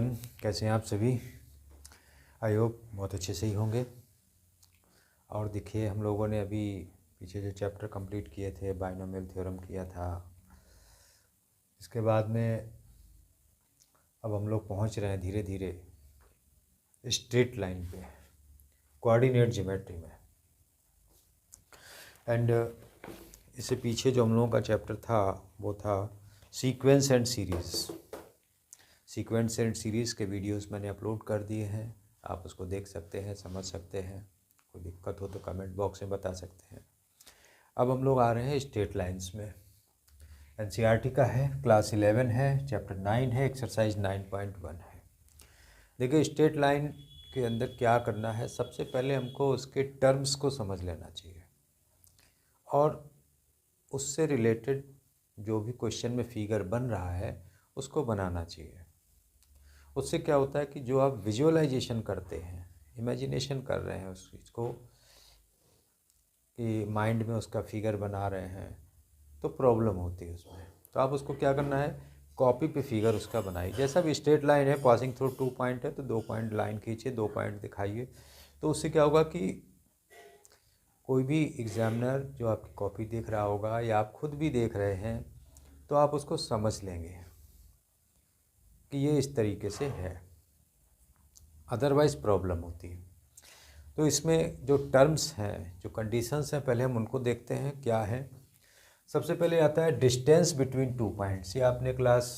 Everyone, कैसे हैं आप सभी। आई होप बहुत अच्छे से ही होंगे। और देखिए, हम लोगों ने अभी पीछे जो चैप्टर कंप्लीट किए थे, बाइनोमियल थ्योरम किया था। इसके बाद में अब हम लोग पहुंच रहे हैं धीरे धीरे स्ट्रेट लाइन पे, कोऑर्डिनेट ज्योमेट्री में। एंड इससे पीछे जो हम लोगों का चैप्टर था वो था सीक्वेंस एंड सीरीज़ के वीडियोस मैंने अपलोड कर दिए हैं। आप उसको देख सकते हैं, समझ सकते हैं। कोई दिक्कत हो तो कमेंट बॉक्स में बता सकते हैं। अब हम लोग आ रहे हैं स्ट्रेट लाइंस में। एनसीईआरटी का है, क्लास 11 है, चैप्टर 9 है, एक्सरसाइज 9.1 है। देखिए, स्ट्रेट लाइन के अंदर क्या करना है, सबसे पहले हमको उसके टर्म्स को समझ लेना चाहिए और उससे रिलेटेड जो भी क्वेश्चन में फिगर बन रहा है उसको बनाना चाहिए। उससे क्या होता है कि जो आप विजुअलाइजेशन करते हैं, इमेजिनेशन कर रहे हैं उस चीज़ को, कि माइंड में उसका फिगर बना रहे हैं, तो प्रॉब्लम होती है उसमें। तो आप उसको क्या करना है, कॉपी पे फिगर उसका बनाइए। जैसा भी स्ट्रेट लाइन है, पासिंग थ्रू 2 पॉइंट है तो 2 पॉइंट लाइन खींचिए, 2 पॉइंट दिखाइए। तो उससे क्या होगा कि कोई भी एग्जामिनर जो आपकी कॉपी देख रहा होगा या आप खुद भी देख रहे हैं तो आप उसको समझ लेंगे कि ये इस तरीके से है। अदरवाइज़ प्रॉब्लम होती है। तो इसमें जो टर्म्स हैं, जो कंडीशंस हैं, पहले हम उनको देखते हैं क्या है। सबसे पहले आता है डिस्टेंस बिटवीन 2 पॉइंट्स। ये आपने क्लास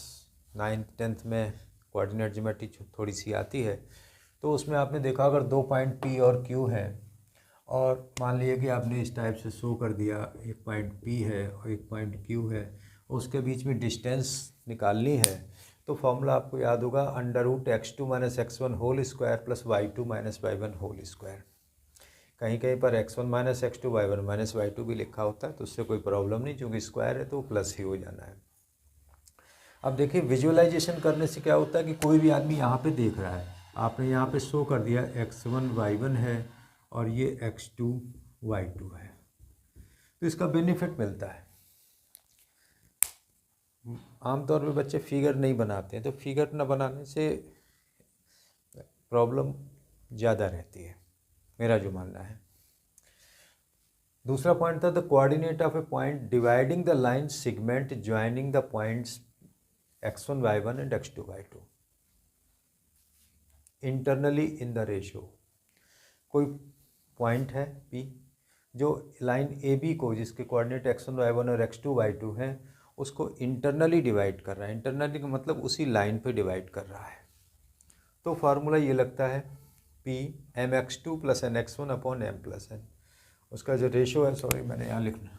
9th 10th में कोऑर्डिनेट ज्योमेट्री थोड़ी सी आती है, तो उसमें आपने देखा अगर 2 पॉइंट P और Q है और मान लीजिए कि आपने इस टाइप से शो कर दिया, एक पॉइंट P है और एक पॉइंट Q है, उसके बीच में डिस्टेंस निकालनी है। तो फॉर्मूला आपको याद होगा, √x2 - x1 whole square plus y2 - y1 whole square. कहीं कहीं पर x1 - x2 y1 - y2 भी लिखा होता है, तो उससे कोई प्रॉब्लम नहीं, क्योंकि स्क्वायर है तो प्लस ही हो जाना है। अब देखिए, विजुअलाइजेशन करने से क्या होता है कि कोई भी आदमी यहाँ पे देख रहा है, आपने यहाँ पे शो कर दिया x1 y1 है और ये x2 y2 है, तो इसका बेनिफिट मिलता है। आमतौर पे बच्चे फिगर नहीं बनाते हैं, तो फिगर न बनाने से प्रॉब्लम ज़्यादा रहती है, मेरा जो मानना है। दूसरा पॉइंट था the coordinate of A point dividing the line segment joining the points x1 y1 and x2 y2 internally in the ratio. कोई पॉइंट है P जो लाइन AB को, जिसके कोऑर्डिनेट x1 y1 और x2 y2 हैं, उसको internally divide कर रहा है। इंटरनली का मतलब उसी लाइन पे डिवाइड कर रहा है। तो फार्मूला ये लगता है P mx2 + nx1 upon m + n। उसका जो रेशो है, सॉरी मैंने यहाँ लिखना,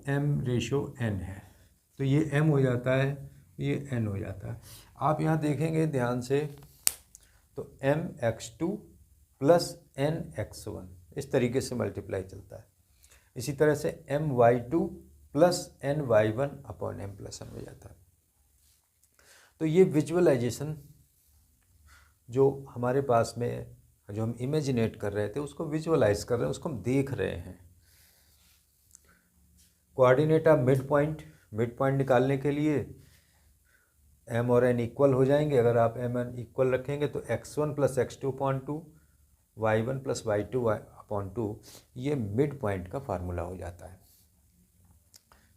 m/n है, तो ये m हो जाता है, ये n हो जाता है। आप यहाँ देखेंगे ध्यान से, तो mx2 + nx1 इस तरीके से मल्टीप्लाई चलता है। इसी तरह से my2 + ny1 upon m + n हो जाता है। तो ये विजुअलाइजेशन जो हमारे पास में, जो हम इमेजिनेट कर रहे थे, उसको विजुअलाइज कर रहे हैं, उसको हम देख रहे हैं। कोऑर्डिनेट ऑफ मिड पॉइंट निकालने के लिए m और n इक्वल हो जाएंगे। अगर आप m n इक्वल रखेंगे तो x1 + x2 upon 2, y1 + y2 upon 2, ये मिड पॉइंट का फार्मूला हो जाता है।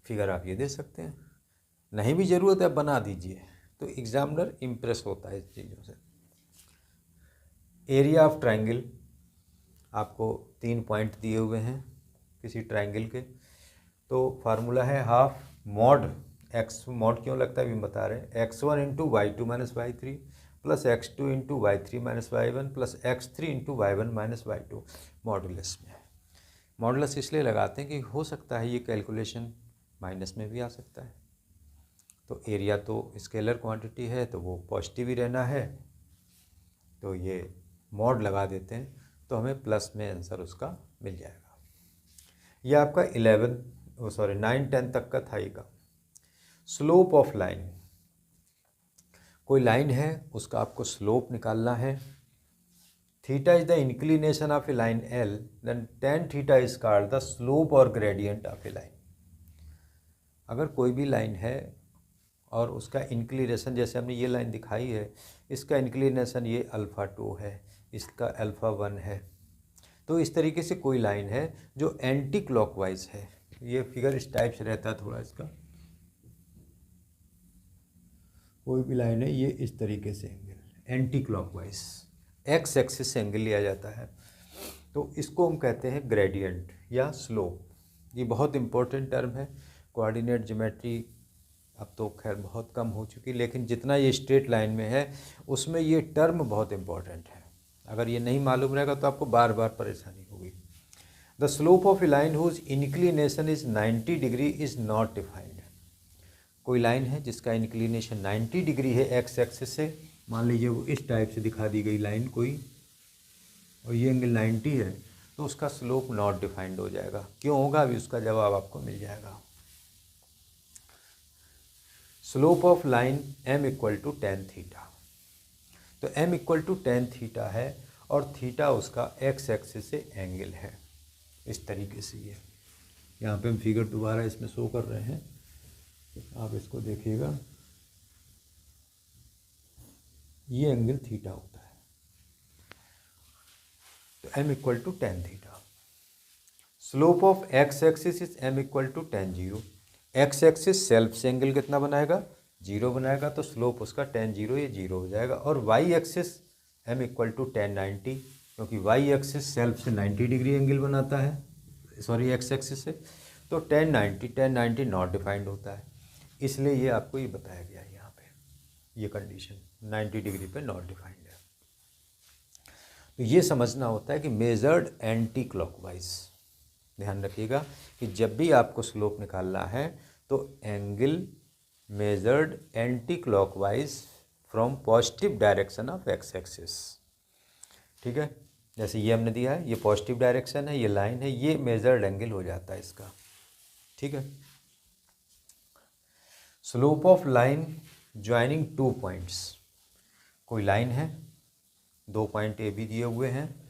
फिगर आप ये दे सकते हैं, नहीं भी ज़रूरत है बना दीजिए, तो एग्जामिनर इम्प्रेस होता है इस चीज़ों से। एरिया ऑफ ट्रायंगल, आपको 3 पॉइंट दिए हुए हैं किसी ट्रायंगल के, तो फार्मूला है हाफ मॉड x, मॉड क्यों लगता है अभी बता रहे हैं, x1 × y2 - y3 plus x2 × y3 - y1 plus x3 × y1 - y2 modulus में। मॉडुलस इसलिए लगाते हैं कि हो सकता है ये कैलकुलेशन माइनस में भी आ सकता है। तो एरिया तो स्केलर क्वांटिटी है, तो वो पॉजिटिव ही रहना है, तो ये मॉड लगा देते हैं, तो हमें प्लस में आंसर उसका मिल जाएगा। ये आपका 9 10 तक का था ही का। स्लोप ऑफ लाइन, कोई लाइन है, उसका आपको स्लोप निकालना है। Theta is the inclination of a line L, then tan theta is called the slope और ग्रेडियंट ऑफ ए लाइन। अगर कोई भी लाइन है और उसका इंक्लिनेशन जैसे हमने ये लाइन दिखाई है, इसका इंक्लिनेशन ये α2 है, इसका α1 है। तो इस तरीके से कोई लाइन है जो एंटी क्लॉकवाइज है। ये फिगर इस टाइप से रहता है थोड़ा इसका। कोई भी लाइन है ये इस तरीके से angle anti clockwise x axis से एंगल लिया जाता है, तो इसको हम कहते हैं ग्रेडियंट या स्लोप। ये बहुत इंपॉर्टेंट टर्म है। कोऑर्डिनेट ज्योमेट्री अब तो खैर बहुत कम हो चुकी, लेकिन जितना ये स्ट्रेट लाइन में है उसमें ये टर्म बहुत इंपॉर्टेंट है। अगर ये नहीं मालूम रहेगा तो आपको बार बार परेशानी होगी। The slope of a line whose inclination is 90 degree is not defined. कोई लाइन है जिसका इंक्लिनेशन 90 डिग्री है एक्स एक्सिस से, मान लीजिए वो इस टाइप से दिखा दी गई लाइन कोई, और ये एंगल 90 है, तो उसका स्लोप नॉट डिफाइंड हो जाएगा। क्यों होगा, अभी उसका जवाब आपको मिल जाएगा। Slope of line m equal to tan theta. तो m equal to tan theta है और थीटा उसका एक्स एक्सिस से एंगल है। इस तरीके से ये यहाँ पे हम फिगर दोबारा इसमें शो कर रहे हैं, आप इसको देखिएगा, ये एंगल थीटा होता है। तो m equal to tan theta. Slope of X axis is m equal to tan zero. X axis self से एंगल कितना बनाएगा, 0 बनाएगा, तो स्लोप उसका टेन जीरो, ये 0 हो जाएगा। और Y axis m equal to tan 90, क्योंकि वाई एक्सिस सेल्फ से 90 डिग्री एंगल बनाता है, सॉरी एक्स एक्सिस से, तो टेन 90 नॉट डिफाइंड होता है, इसलिए ये आपको ये बताया गया है यहाँ पे, ये कंडीशन 90 डिग्री पे नॉट डिफाइंड है। तो ये समझना होता है कि मेजर्ड एंटी क्लॉकवाइज। ध्यान रखिएगा कि जब भी आपको स्लोप निकालना है तो angle measured anti clockwise from positive direction of X axis. ठीक है, जैसे ये हमने दिया है, ये पॉजिटिव डायरेक्शन है, ये लाइन है, ये मेजर्ड एंगल हो जाता है इसका। ठीक है, slope of line joining two points. कोई लाइन है, दो पॉइंट ए बी दिए हुए हैं,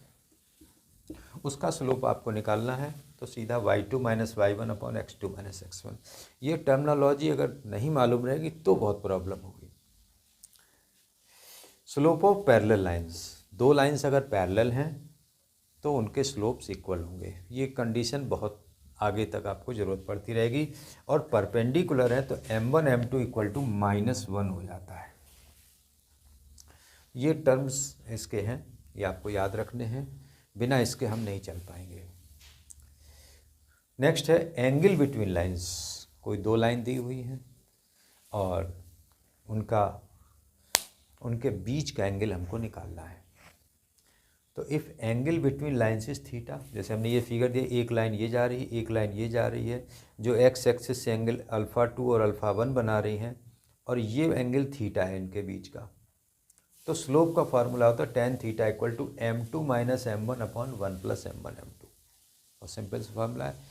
उसका स्लोप आपको निकालना है, तो सीधा y2 minus y1 upon x2 minus x1। ये टर्मिनोलॉजी अगर नहीं मालूम रहेगी तो बहुत प्रॉब्लम होगी। Slope of parallel lines. दो लाइंस अगर पैरेलल हैं तो उनके स्लोप्स इक्वल होंगे। ये कंडीशन बहुत आगे तक आपको ज़रूरत पड़ती रहेगी। और परपेंडिकुलर है तो m1 m2 इक्वल टू -1 हो जाता है। ये टर्म्स इसके हैं, ये आपको याद रखने हैं, बिना इसके हम नहीं चल पाएंगे। नेक्स्ट है एंगल बिटवीन लाइंस। कोई दो लाइन दी हुई हैं और उनके बीच का एंगल हमको निकालना है। तो if angle between lines is theta, जैसे हमने ये फिगर दिया, एक लाइन ये जा रही है, एक लाइन ये जा रही है, जो एक्स एक्सिस से एंगल α2 और α1 बना रही हैं, और ये एंगल थीटा है इनके बीच का। तो स्लोप का फार्मूला होता है tan theta equal to m2 minus m1 upon 1 plus m1 m2। और सिंपल सा फार्मूला है।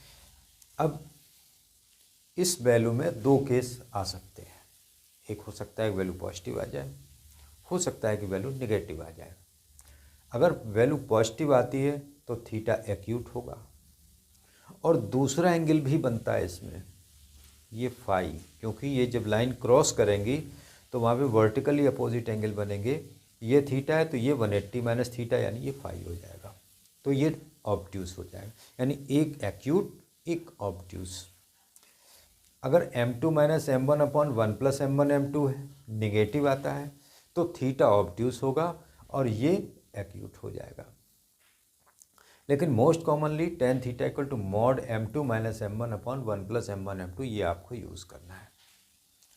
अब इस वैल्यू में दो केस आ सकते हैं, एक हो सकता है कि वैल्यू पॉजिटिव आ जाए, हो सकता है कि वैल्यू नेगेटिव आ जाए। अगर वैल्यू पॉजिटिव आती है तो थीटा एक्यूट होगा, और दूसरा एंगल भी बनता है इसमें, ये फाई, क्योंकि ये जब लाइन क्रॉस करेंगी तो वहाँ पे वर्टिकली अपोजिट एंगल बनेंगे। ये थीटा है तो ये 180 माइनस थीटा, यानी ये फाई हो जाएगा, तो ये ऑब्ट्यूस हो जाएगा, यानी एक एक्यूट एक ऑब्ट्यूस। अगर m2 minus m1 upon 1 plus m1 m2 है, निगेटिव आता है, तो थीटा ऑब्ट्यूस होगा और ये एक्यूट हो जाएगा। लेकिन most commonly tan theta equal to mod m2 minus m1 upon 1 plus m1 m2, ये आपको यूज़ करना है।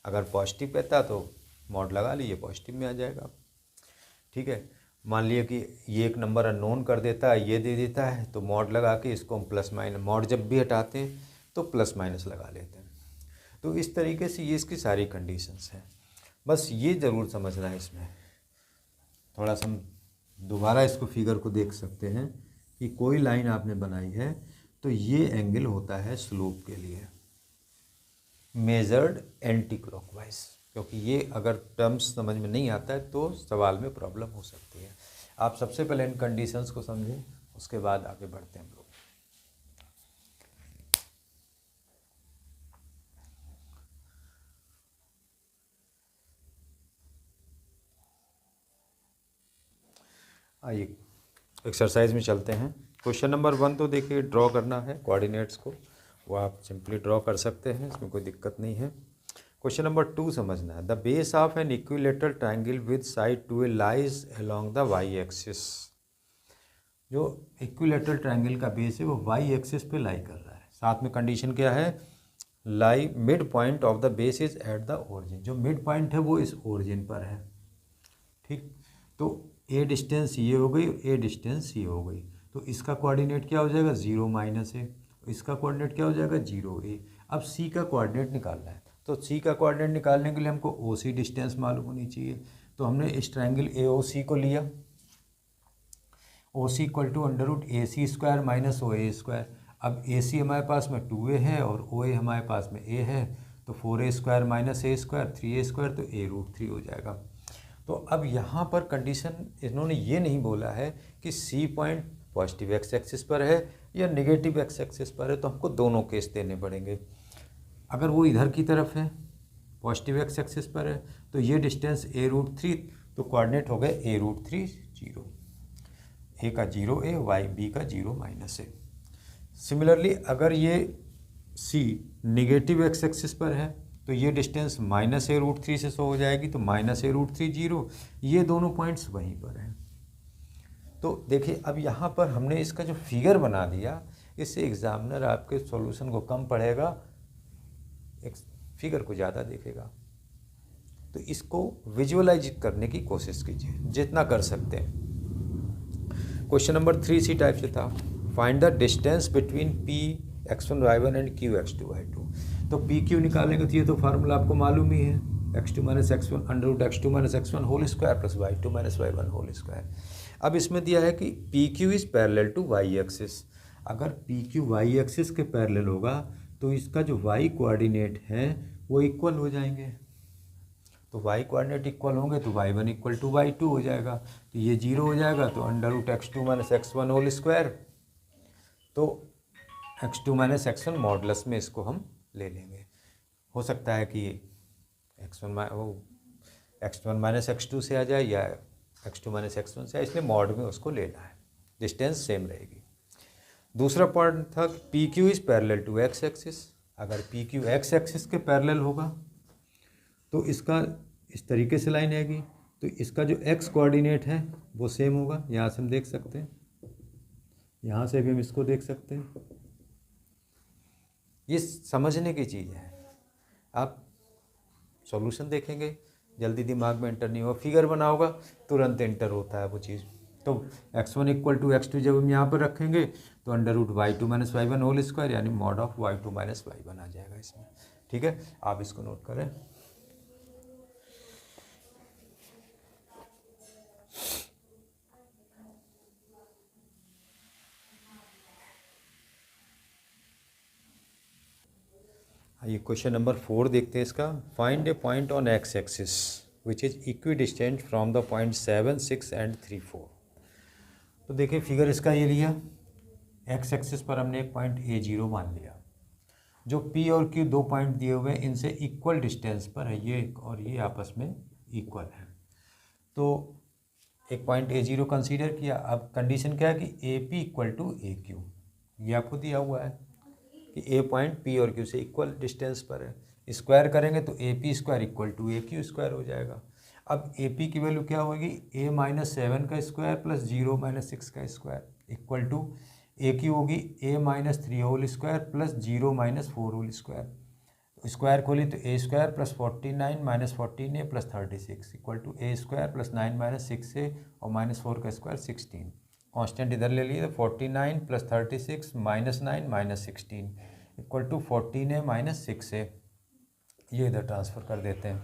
अगर पॉजिटिव कहता तो मॉड लगा लीजिए, पॉजिटिव में आ जाएगा। ठीक है, मान लिया कि ये एक नंबर अननोन कर देता है, ये दे देता है, तो मॉड लगा के इसको हम प्लस माइनस, मॉड जब भी हटाते हैं तो प्लस माइनस लगा लेते हैं। तो इस तरीके से ये इसकी सारी कंडीशंस हैं। बस ये ज़रूर समझना है, इसमें थोड़ा सा हम दोबारा इसको फिगर को देख सकते हैं कि कोई लाइन आपने बनाई है तो ये एंगल होता है स्लोप के लिए मेजर्ड एंटी क्लॉकवाइज, क्योंकि ये अगर टर्म्स समझ में नहीं आता है तो सवाल में प्रॉब्लम हो सकती है। आप सबसे पहले इन कंडीशंस को समझें, उसके बाद आगे बढ़ते हैं हम लोग। आइए एक्सरसाइज में चलते हैं। क्वेश्चन नंबर 1 तो देखिए ड्रॉ करना है कोऑर्डिनेट्स को, वो आप सिंपली ड्रॉ कर सकते हैं, इसमें कोई दिक्कत नहीं है। क्वेश्चन नंबर 2 समझना है। The base of an equilateral triangle with side 2a lies along the Y axis. जो इक्विलेटरल ट्रायंगल का बेस है वो वाई एक्सिस पे लाई कर रहा है। साथ में कंडीशन क्या है, lie mid point of the base is at the origin. जो मिड पॉइंट है वो इस ओरिजिन पर है। ठीक, तो ए डिस्टेंस ये हो गई, ए डिस्टेंस ये हो गई, तो इसका कोऑर्डिनेट क्या हो जाएगा 0 माइनस ए, इसका कोऑर्डिनेट क्या हो जाएगा 0 ए। अब सी का कोऑर्डिनेट निकालना है, तो सी का कोऑर्डिनेट निकालने के लिए हमको ओ सी डिस्टेंस मालूम होनी चाहिए। तो हमने इस ट्रायंगल ए ओ सी को लिया, O C equal to under root A C square minus O A square. अब ए सी हमारे पास में 2a है और ओ ए हमारे पास में a है, तो 4a स्क्वायर माइनस ए स्क्वायर 3a स्क्वायर, तो a√3 हो जाएगा। तो अब यहाँ पर कंडीशन इन्होंने ये नहीं बोला है कि C point positive X axis पर है या नेगेटिव एक्स एक्सिस पर है, तो हमको दोनों केस देने पड़ेंगे। अगर वो इधर की तरफ है, पॉजिटिव एक्स एक्सिस पर है, तो ये डिस्टेंस a√3, तो कोऑर्डिनेट हो गए a√3 0, ए का 0 ए, वाई बी का 0 माइनस ए। सिमिलरली अगर ये सी निगेटिव एक्स एक्सिस पर है, तो ये डिस्टेंस माइनस a√3 से शो हो जाएगी, तो माइनस a√3 0, ये दोनों पॉइंट्स वहीं पर हैं। तो देखिए अब यहाँ पर हमने इसका जो फिगर बना दिया, इससे एग्जामिनर आपके सॉल्यूशन को कम पढ़ेगा, एक फिगर को ज़्यादा देखेगा। तो इसको विजुअलाइज करने की कोशिश कीजिए जितना कर सकते हैं। क्वेश्चन नंबर 3 इसी टाइप से था। Find the distance between P x1 y1 and Q x2 y2। तो पी क्यू निकालेंगे तो ये तो फार्मूला आपको मालूम ही है, x2 minus x1 under root x2 minus x1 whole square plus y2 minus y1 whole square. अब इसमें दिया है कि P Q is parallel to Y axis. अगर पी क्यू वाई एक्सिस के पैरेलल होगा तो इसका जो वाई कोऑर्डिनेट है वो इक्वल हो जाएंगे। तो y कोऑर्डिनेट इक्वल होंगे तो y1 इक्वल टू y2 हो जाएगा, तो ये 0 हो जाएगा, तो under root x2 minus x1 whole square, तो x2 माइनस x1 मॉडुलस में इसको हम ले लेंगे। हो सकता है कि x1 माइनस x2 से आ जाए या x2 माइनस x1 से, इसलिए मॉड में उसको लेना है, डिस्टेंस सेम रहेगी। दूसरा पॉइंट था P Q is parallel to X axis. अगर पी क्यू एक्स एक्सिस के पैरेलल होगा तो इसका इस तरीके से लाइन आएगी, तो इसका जो x कोऑर्डिनेट है वो सेम होगा। यहाँ से हम देख सकते हैं, यहाँ से भी हम इसको देख सकते हैं। ये समझने की चीज़ है, आप सॉल्यूशन देखेंगे जल्दी दिमाग में एंटर नहीं होगा, फिगर बना होगा तुरंत एंटर होता है वो चीज़। तो x1 इक्वल टू x2 जब हम यहाँ पर रखेंगे तो under root y2 minus y1 whole square, यानी mod of y2 minus y1 आ जाएगा इसमें। ठीक है, आप इसको नोट करें। ये क्वेश्चन नंबर 4 देखते हैं इसका। Find A point on x axis which is equi distant from the point 7, 6 and 3, 4। तो देखिए फिगर इसका ये लिया, एक्स एक्सिस पर हमने एक पॉइंट A0 मान लिया। जो P और Q दो पॉइंट दिए हुए हैं इनसे इक्वल डिस्टेंस पर है, ये और ये आपस में इक्वल है। तो एक पॉइंट A0 कंसीडर किया। अब कंडीशन क्या है कि AP इक्वल टू AQ, ये आपको दिया हुआ है कि ए पॉइंट पी और क्यू से इक्वल डिस्टेंस पर है। स्क्वायर करेंगे तो A P square equal to A Q square हो जाएगा। अब ए पी की वैल्यू क्या होगी, ए माइनस 7 का स्क्वायर प्लस 0 माइनस 6 का square equal to A Q होगी A minus 3 whole square plus 0 minus 4 whole square. Square खोली तो A square plus 49 minus 14a plus 36 equal to A square plus 9 minus 6a और minus 4 का square 16। Constant इधर ले लिए तो 49 plus 36 minus 9 minus 16 equal to 14a minus 6a। ये इधर ट्रांसफ़र कर देते हैं,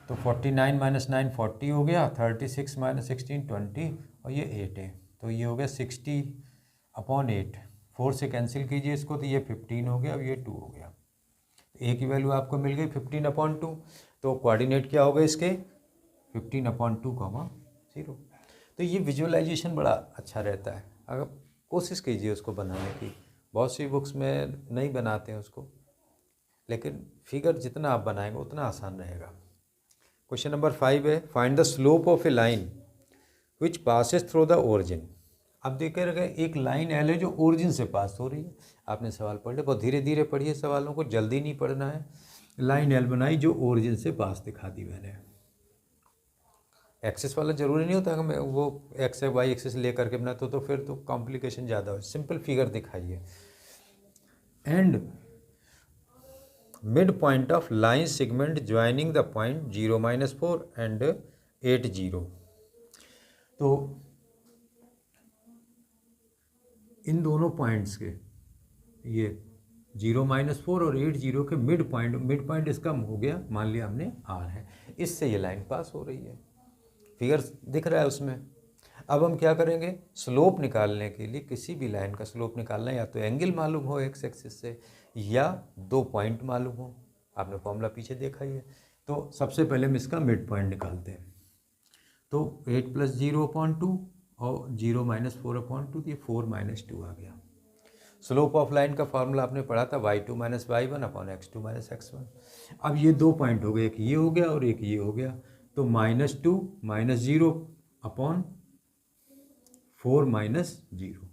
तो 49 माइनस 9 40 हो गया, 36 माइनस 16 20 और ये 8 है, तो ये हो गया 60/8। 4 से कैंसिल कीजिए इसको तो ये 15 हो गया, अब ये 2 हो गया। ए की वैल्यू आपको मिल गई 15/2। तो कोऑर्डिनेट क्या होगा इसके 15/2, 0। तो ये विजुअलाइजेशन बड़ा अच्छा रहता है, अगर कोशिश कीजिए उसको बनाने की। बहुत सी बुक्स में नहीं बनाते हैं उसको, लेकिन फिगर जितना आप बनाएंगे उतना आसान रहेगा। क्वेश्चन नंबर 5 है, find the slope of a line which passes through the origin. अब देखे रखे एक लाइन एल है जो ओरिजिन से पास हो रही है। आपने सवाल पढ़ लिया, बहुत धीरे धीरे पढ़िए सवालों को, जल्दी नहीं पढ़ना है। लाइन एल बनाई जो ओरिजिन से पास दिखा दी मैंने। एक्सेस वाला जरूरी नहीं होता कि मैं वो एक्स वाई एक्सेस ले करके बनाता तो फिर तो कॉम्प्लिकेशन ज़्यादा हो। सिंपल फिगर दिखाइए। And mid point of line segment joining the point 0-4 and 8 0। तो इन दोनों पॉइंट्स के ये 0-4 और 8 0 के मिड पॉइंट इसका हो गया, मान लिया हमने आर है, इससे ये लाइन पास हो रही है। फिगर दिख रहा है उसमें। अब हम क्या करेंगे, स्लोप निकालने के लिए किसी भी लाइन का स्लोप निकालना है, या तो एंगल मालूम हो एक्स एक्सिस से या 2 पॉइंट मालूम हो। आपने फॉर्मूला पीछे देखा ही है। तो सबसे पहले हम इसका मिड पॉइंट निकालते हैं। तो 8 + 0/2 और 0-4/2, ये 4-2 आ गया। स्लोप ऑफ लाइन का फॉर्मूला आपने पढ़ा था y2 - y1 x2 - x1। अब ये 2 पॉइंट हो गए, एक ये हो गया और एक ये हो गया। तो -2 - 0/4 - 0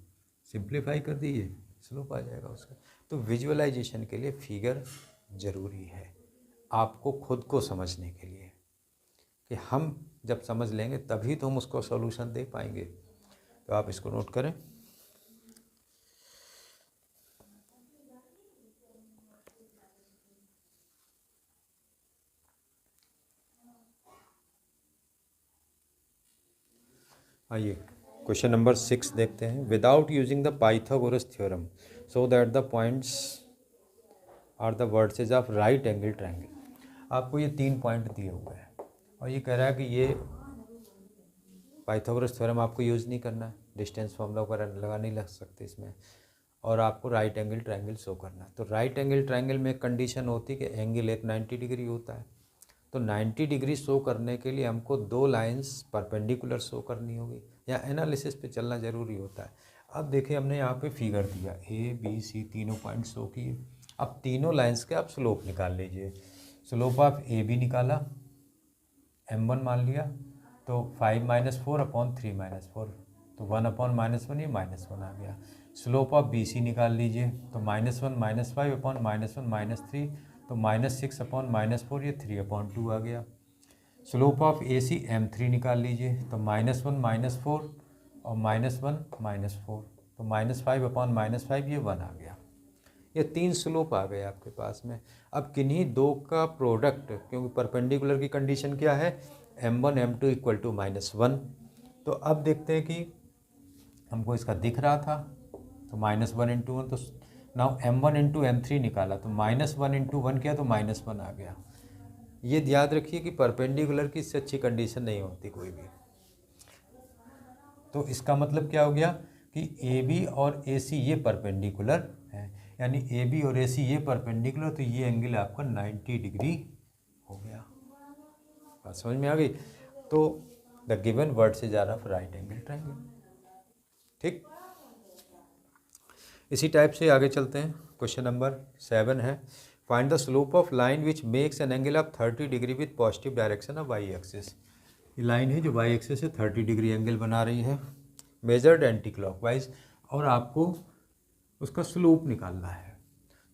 सिंप्लीफाई कर दीजिए, स्लोप आ जाएगा उसका। तो विजुअलाइजेशन के लिए फिगर ज़रूरी है आपको खुद को समझने के लिए, कि हम जब समझ लेंगे तभी तो हम उसको सॉल्यूशन दे पाएंगे। तो आप इसको नोट करें। आइए क्वेश्चन नंबर 6 देखते हैं। Without using the Pythagoras theorem so that the points are the vertices of right angle triangle. आपको ये 3 पॉइंट दिए हुए हैं और ये कह रहा है कि ये पाइथागोरस थ्योरम आपको यूज़ नहीं करना है, डिस्टेंस फॉर्मूला वगैरह लगा नहीं लग सकते इसमें, और आपको राइट एंगल ट्रायंगल शो करना है। तो राइट एंगल ट्रायंगल में एक कंडीशन होती है कि एंगल एक 90 डिग्री होता है। तो 90 डिग्री शो करने के लिए हमको 2 लाइंस परपेंडिकुलर शो करनी होगी, या एनालिसिस पे चलना ज़रूरी होता है। अब देखिए हमने यहाँ पे फिगर दिया, ए बी सी तीनों पॉइंट शो किए। अब तीनों लाइंस के आप स्लोप निकाल लीजिए। स्लोप ऑफ ए बी निकाला, m1 मान लिया, तो 5 - 4/3 - 4, तो 1/-1 ये -1 आ गया। स्लोप ऑफ बी सी निकाल लीजिए, तो -1 - 5/1 - 3, तो -6/-4 ये 3/2 आ गया। Slope of A C m3 निकाल लीजिए, तो -1 - 4 और -1 - 4, तो -5/-5 ये 1 आ गया। ये 3 स्लोप आ गए आपके पास में। अब किन्हीं दो का प्रोडक्ट, क्योंकि परपेंडिकुलर की कंडीशन क्या है, m1 m2 = -1। तो अब देखते हैं कि हमको इसका दिख रहा था, तो -1 × 1, तो नाउ m1 × m3 निकाला, तो -1 × 1 किया तो -1 आ गया। ये याद रखिए कि परपेंडिकुलर की इससे अच्छी कंडीशन नहीं होती कोई भी। तो इसका मतलब क्या हो गया कि ए बी और ए सी ये परपेंडिकुलर है, यानी ए बी और ए सी ये परपेंडिकुलर, तो ये एंगल आपका 90 डिग्री हो गया। बात समझ में आ गई। तो the given vertices are of right angle triangle. ठीक, इसी टाइप से आगे चलते हैं। क्वेश्चन नंबर 7 है, find the slope of line which makes an angle of 30 degree with positive direction of Y axis. ये लाइन है जो वाई एक्सिस से 30 डिग्री एंगल बना रही है, मेजर्ड एंटी क्लॉकवाइज, और आपको उसका स्लोप निकालना है।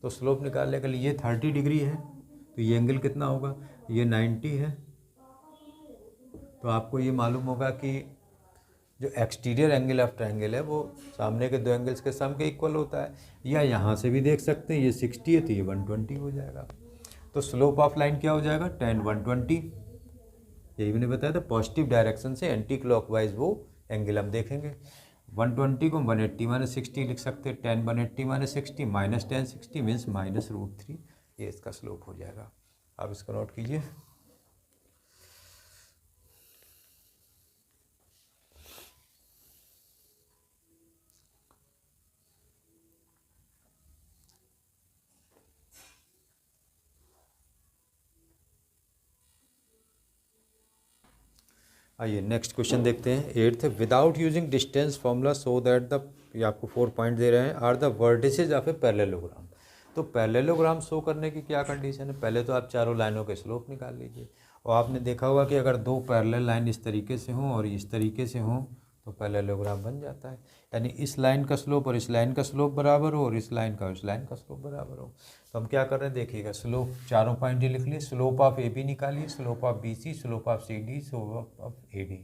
तो स्लोप निकालने के लिए ये 30 डिग्री है, तो ये एंगल कितना होगा, ये 90 है। तो आपको ये मालूम होगा कि जो एक्सटीरियर एंगल ऑफ ट्रायंगल है वो सामने के दो एंगल्स के सम के इक्वल होता है, या यहाँ से भी देख सकते हैं, ये 60 है तो ये 120 हो जाएगा। तो स्लोप ऑफ लाइन क्या हो जाएगा, tan 120। यही मैंने बताया था, पॉजिटिव डायरेक्शन से एंटी क्लॉकवाइज वो एंगल हम देखेंगे। 120 को 180 - 60 लिख सकते हैं, tan 180 - 60 - tan 60 मीन्स -√3, ये इसका स्लोप हो जाएगा। आप इसको नोट कीजिए। आइए नेक्स्ट क्वेश्चन देखते हैं। 8th, without using distance formula so that the, ये आपको 4 पॉइंट दे रहे हैं, are the vertices of a parallelogram. तो पैरेललोग्राम शो करने की क्या कंडीशन है, पहले तो आप चारों लाइनों के स्लोप निकाल लीजिए, और आपने देखा होगा कि अगर दो पैरेलल लाइन इस तरीके से हों और इस तरीके से हों तो पैरेललोग्राम बन जाता है, यानी इस लाइन का स्लोप और इस लाइन का स्लोप बराबर हो और इस लाइन का उस लाइन का स्लोप बराबर हो। तो हम क्या कर रहे हैं देखिएगा, स्लोप चारों पॉइंट ही लिख लिए, स्लोप ऑफ ए बी निकालिए, slope of B C, slope of C D, slope of A D.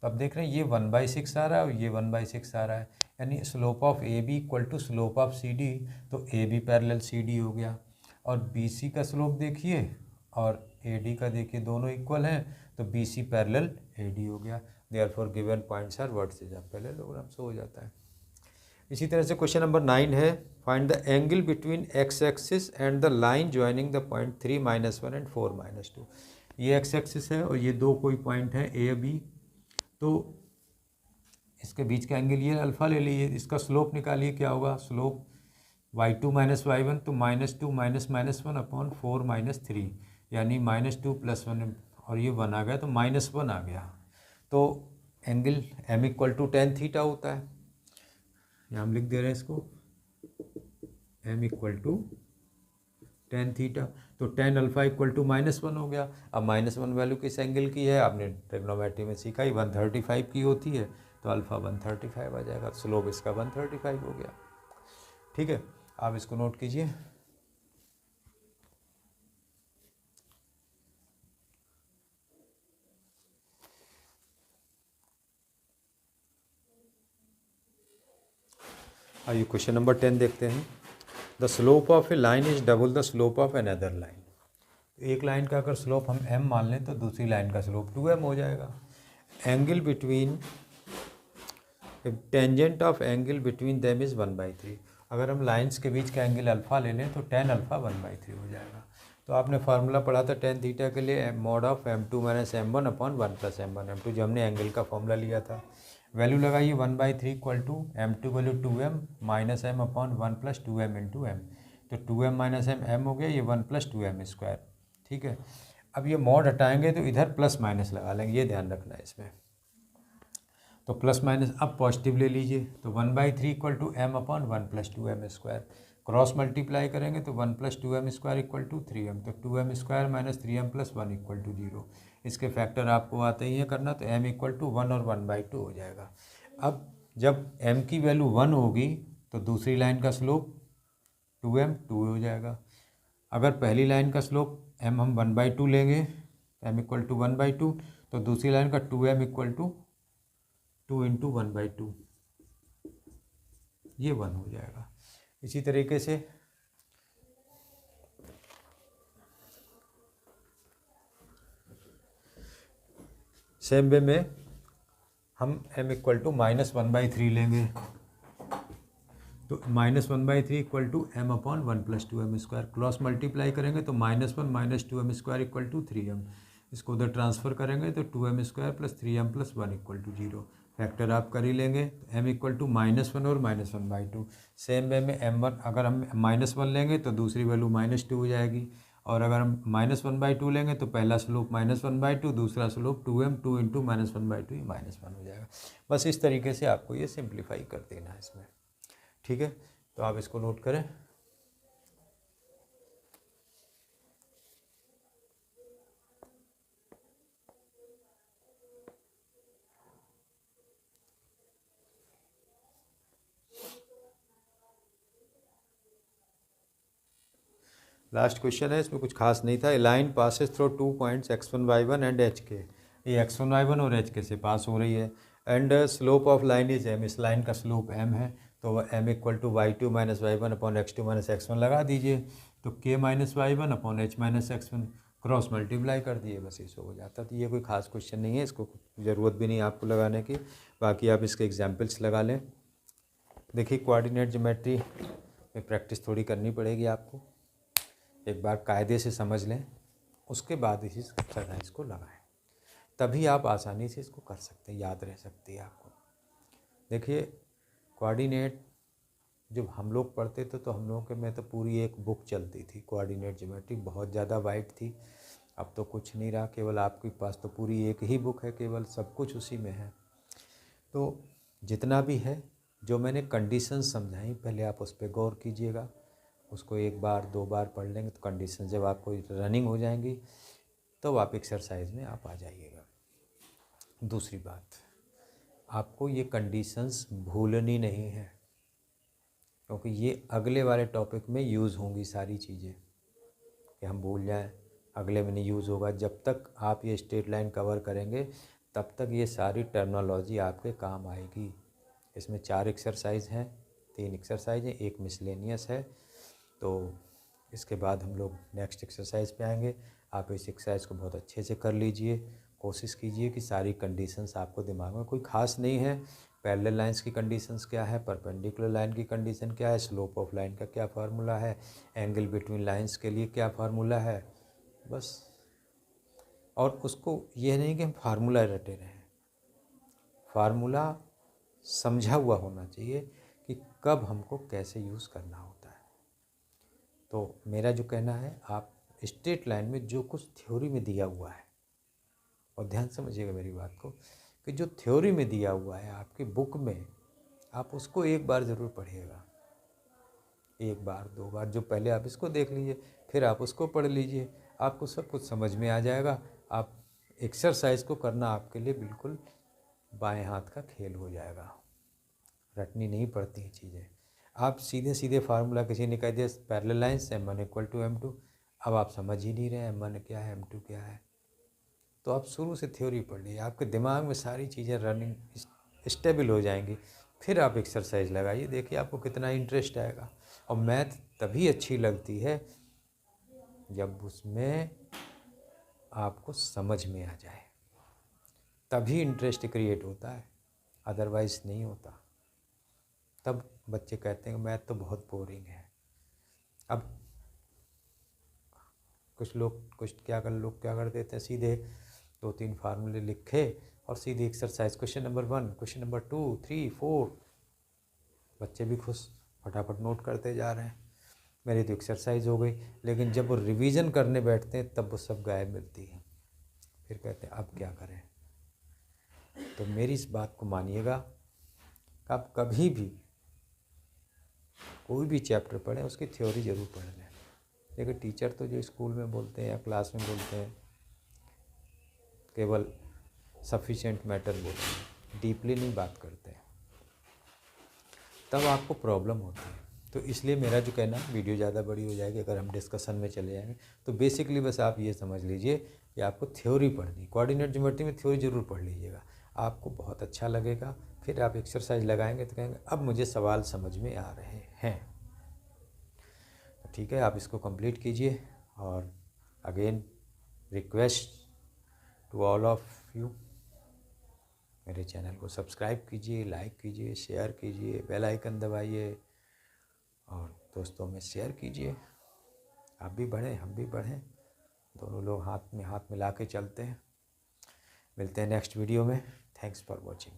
तो अब देख रहे हैं ये 1/6 आ रहा है और ये 1/6 आ रहा है, यानी slope of A B equal to slope of C D, तो A B parallel C D हो गया। और बी सी का स्लोप देखिए और ए डी का देखिए, दोनों इक्वल हैं, तो B C parallel A D हो गया। Therefore given points are vertices of parallelogram, से हो जाता है। इसी तरह से क्वेश्चन नंबर 9 है, find the angle between x axis and the line joining the point 3-1 and 4-2। ये एक्स एक्सिस है और ये दो कोई पॉइंट है ए बी, तो इसके बीच का एंगल ये अल्फ़ा ले लीजिए, इसका स्लोप निकालिए, क्या होगा स्लोप y2 - y1, तो -2 - -1 अपॉन 4 - 3, यानी -2 + 1, और ये 1 आ गया तो -1 आ गया। तो angle m equal to tan theta होता है, यहाँ हम लिख दे रहे हैं इसको m equal to tan theta, तो tan अल्फ़ा इक्वल टू -1 हो गया। अब -1 वैल्यू किस एंगल की है, आपने ट्रिग्नोमेट्री में सीखा ही 135 की होती है, तो अल्फ़ा 135 आ जाएगा, स्लोप इसका 135 हो गया। ठीक है, आप इसको नोट कीजिए। आइए क्वेश्चन नंबर 10 देखते हैं। The slope of a line is double the slope of another line. एक लाइन का अगर स्लोप हम m मान लें तो दूसरी लाइन का स्लोप 2m हो जाएगा। Angle between tangent of angle between them is 1/3। अगर हम लाइंस के बीच का एंगल अल्फ़ा ले लें तो tan अल्फ़ा 1/3 हो जाएगा। तो आपने फार्मूला पढ़ा था tan थीटा के लिए, mod of m2 - m1 upon 1 + m1 m2, जो हमने एंगल का फॉर्मूला लिया था। वैल्यू लगाइए 1/3 equal to m2 value 2m minus m upon 1 + 2m × m, तो 2m - m हो गया, ये 1 + 2m²। ठीक है, अब ये मॉड हटाएंगे तो इधर प्लस माइनस लगा लेंगे, ये ध्यान रखना है इसमें। तो प्लस माइनस अब पॉजिटिव ले लीजिए, तो 1/3 equal to m upon 1 + 2m²। Cross multiply करेंगे तो 1 + 2m² इक्वल टू 3m, तो 2m² - 3m + 1 इक्वल टू 0। इसके फैक्टर आपको आते ही है करना, तो m इक्वल टू 1 और 1/2 हो जाएगा। अब जब m की वैल्यू 1 होगी तो दूसरी लाइन का स्लोप 2m 2 हो जाएगा। अगर पहली लाइन का स्लोप m हम 1/2 लेंगे, m इक्वल टू 1/2, तो दूसरी लाइन का 2m इक्वल टू 2 × 1/2, ये 1 हो जाएगा। इसी तरीके से सेम वे में हम m इक्वल टू -1/3 लेंगे, तो -1/3 equal to m upon 1 + 2m²। Cross multiply करेंगे तो -1 - 2m² इक्वल टू 3m। इसको उधर ट्रांसफ़र करेंगे तो 2m² + 3m + 1 equal to 0। Factor आप कर ही लेंगे, m इक्वल टू -1 और -1/2। सेम वे में m1 अगर हम -1 लेंगे तो दूसरी वैल्यू -2 हो जाएगी, और अगर हम -1/2 लेंगे तो पहला स्लोप -1/2, दूसरा स्लोप 2m 2 × -1/2, ये -1 हो जाएगा। बस इस तरीके से आपको ये सिंप्लीफाई कर देना है इसमें। ठीक है, तो आप इसको नोट करें। लास्ट क्वेश्चन है, इसमें कुछ खास नहीं था। A line passes through 2 points x1 y1 and hk। ये x1 y1 और hk से पास हो रही है, and slope of line is m। इस लाइन का स्लोप m है, तो m equal to y2 - y1 upon x2 - x1 लगा दीजिए, तो k - y1 upon h - x1, cross multiply कर दिए, बस इसे हो जाता। तो ये कोई खास क्वेश्चन नहीं है, इसको ज़रूरत भी नहीं है आपको लगाने की, बाकी आप इसके एग्जाम्पल्स लगा लें। देखिए कोऑर्डिनेट ज्योमेट्री में प्रैक्टिस थोड़ी करनी पड़ेगी आपको, एक बार कायदे से समझ लें, उसके बाद इस एक्सरसाइज को लगाएं, तभी आप आसानी से इसको कर सकते हैं, याद रह सकती है आपको। देखिए कोऑर्डिनेट जब हम लोग पढ़ते थे तो हम लोगों के में तो पूरी एक बुक चलती थी, कोऑर्डिनेट ज्योमेट्री बहुत ज़्यादा वाइड थी। अब तो कुछ नहीं रहा, केवल आपके पास तो पूरी एक ही बुक है, केवल सब कुछ उसी में है। तो जितना भी है, जो मैंने कंडीशन समझाई, पहले आप उस पर गौर कीजिएगा, उसको एक बार 2 बार पढ़ लेंगे तो कंडीशन जब आपको रनिंग हो जाएंगी, तो आप एक्सरसाइज में आप आ जाइएगा। दूसरी बात, आपको ये कंडीशंस भूलनी नहीं है, क्योंकि ये अगले वाले टॉपिक में यूज़ होंगी सारी चीज़ें, कि हम भूल जाएं अगले में नहीं यूज़ होगा। जब तक आप ये स्ट्रेट लाइन कवर करेंगे तब तक ये सारी टर्मिनोलॉजी आपके काम आएगी। इसमें 4 एक्सरसाइज हैं, 3 एक्सरसाइज हैं, 1 मिसलेनियस है। तो इसके बाद हम लोग नेक्स्ट एक्सरसाइज पे आएंगे। आप इस एक्सरसाइज को बहुत अच्छे से कर लीजिए, कोशिश कीजिए कि सारी कंडीशंस आपको दिमाग में, कोई ख़ास नहीं है। पैरेलल लाइंस की कंडीशंस क्या है, परपेंडिकुलर लाइन की कंडीशन क्या है, स्लोप ऑफ लाइन का क्या फार्मूला है, एंगल बिटवीन लाइंस के लिए क्या फार्मूला है, बस। और उसको ये नहीं कि हम फार्मूला रटे रहें, फार्मूला समझा हुआ होना चाहिए कि कब हमको कैसे यूज़ करना होता है। तो मेरा जो कहना है, आप स्ट्रेट लाइन में जो कुछ थ्योरी में दिया हुआ है, और ध्यान समझिएगा मेरी बात को, कि जो थ्योरी में दिया हुआ है आपकी बुक में, आप उसको एक बार ज़रूर पढ़िएगा, 1 बार 2 बार। जो पहले आप इसको देख लीजिए, फिर आप उसको पढ़ लीजिए, आपको सब कुछ समझ में आ जाएगा। आप एक्सरसाइज को करना आपके लिए बिल्कुल बाएं हाथ का खेल हो जाएगा। रटनी नहीं पड़ती हैं चीज़ें। आप सीधे सीधे फार्मूला, किसी ने कह दिया पैरेलल लाइंस m1 = m2, अब आप समझ ही नहीं रहे m1 क्या है m2 क्या है। तो आप शुरू से थ्योरी पढ़ लीजिए, आपके दिमाग में सारी चीज़ें रनिंग स्टेबल हो जाएंगी। फिर आप एक्सरसाइज लगाइए, देखिए आपको कितना इंटरेस्ट आएगा। और मैथ तभी अच्छी लगती है जब उसमें आपको समझ में आ जाए, तभी इंटरेस्ट क्रिएट होता है, अदरवाइज़ नहीं होता। तब बच्चे कहते हैं मैथ तो बहुत बोरिंग है। अब कुछ क्या कर देते हैं, सीधे 2-3 फार्मूले लिखे और सीधे exercise, question number 1, question number 2, 3, 4, बच्चे भी खुश, फटाफट नोट करते जा रहे हैं। मेरी तो एक्सरसाइज हो गई। लेकिन जब वो रिवीजन करने बैठते हैं तब वो सब गायब मिलती है। फिर कहते हैं अब क्या करें। तो मेरी इस बात को मानिएगा, आप कभी भी कोई भी चैप्टर पढ़ें उसकी थ्योरी ज़रूर पढ़ लें। देखिए टीचर तो जो स्कूल में बोलते हैं या क्लास में बोलते हैं, केवल सफिशिएंट मैटर बोलते हैं, डीपली नहीं बात करते हैं, तब आपको प्रॉब्लम होती है। तो इसलिए मेरा जो कहना है, वीडियो ज़्यादा बड़ी हो जाएगी अगर हम डिस्कशन में चले जाएंगे। तो बेसिकली बस आप ये समझ लीजिए कि आपको थ्योरी पढ़नी, कोऑर्डिनेट ज्योमेट्री में थ्योरी ज़रूर पढ़ लीजिएगा, आपको बहुत अच्छा लगेगा। फिर आप एक्सरसाइज लगाएंगे तो कहेंगे अब मुझे सवाल समझ में आ रहे हैं। तो ठीक है, आप इसको कंप्लीट कीजिए। और again request to all of you, मेरे चैनल को सब्सक्राइब कीजिए, लाइक कीजिए, शेयर कीजिए, बेल आइकन दबाइए और दोस्तों में शेयर कीजिए। आप भी बढ़ें, हम भी बढ़ें, दोनों लोग हाथ में हाथ मिला के चलते हैं। मिलते हैं नेक्स्ट वीडियो में। Thanks for watching.